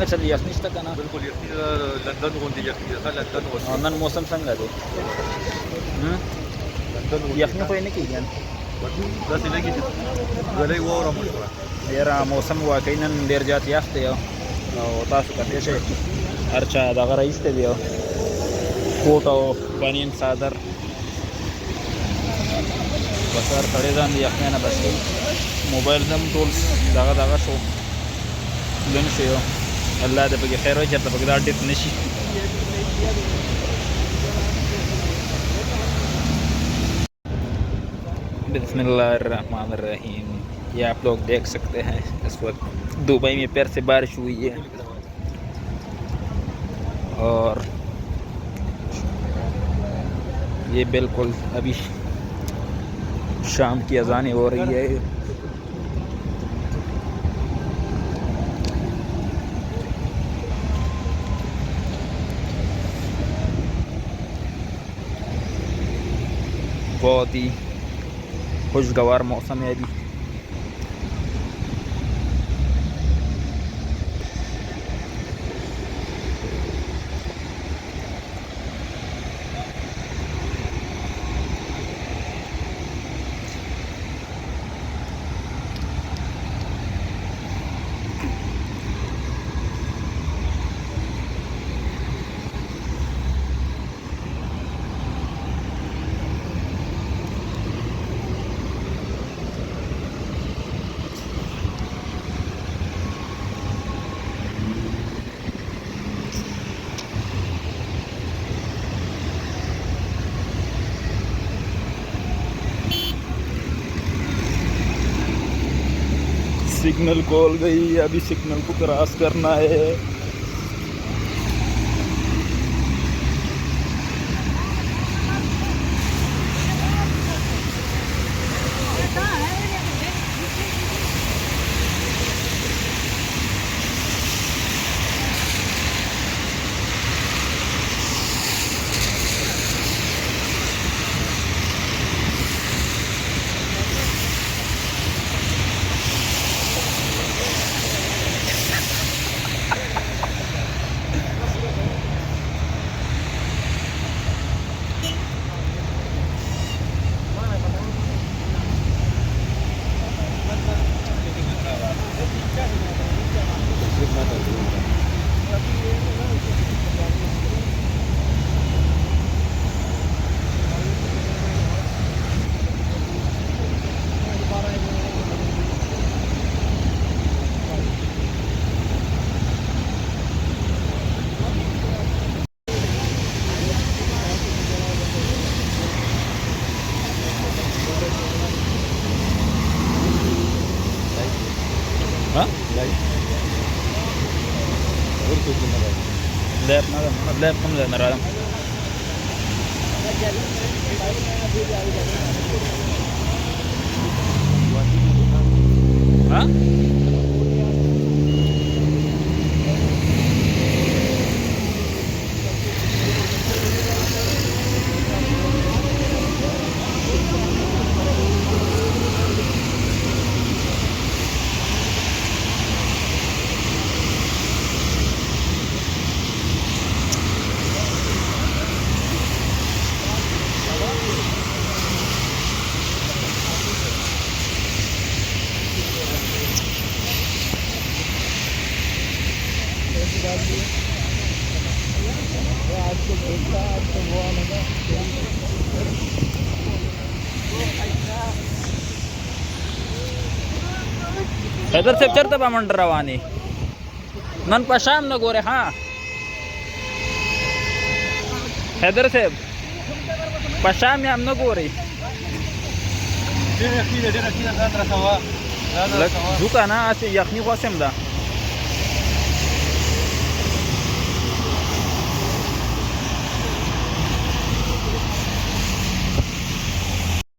څنګه چل یخني شته کنه بالکل یخني لندن غوندې یخني ده لندن او غوندې نن موسم څنګه دی لندن غوندې یخني خو یې نه کېږي داسې لګي چې ګلۍ واوره مو شوه ډېر موسم واقعي نن ډېر زیات یخ دی او تاسو کتلی شئ هر چا دغه راایستی دی کوټ او بنین څادر بس هر سړی ځان د یخنۍ نه بچ کوي موبایل هم ټول دغه شو لون شو الله دې پکې خیر وکړي چېرته پکې دا ډیپ نه شي بسم اللہ الرحمن الرحیم یہ آپ لوگ دیکھ سکتے ہیں اس وقت دبئی میں پھر سے بارش ہوئی ہے اور یہ بالکل ابھی شام کی اذانیں ہو رہی ہے بہت ہی خوشگوار موسم ہے ابھی सिग्नल खोल गई अभी सिग्नल को क्रॉस करना है لاب كم لنا رأيهم ها इधर से चढ़ते बा मंडर रवानी नन पशाम न गोरे हाँ हैदर से पशाम या हम न गोरे झुका ना ऐसे यखनी वासम दा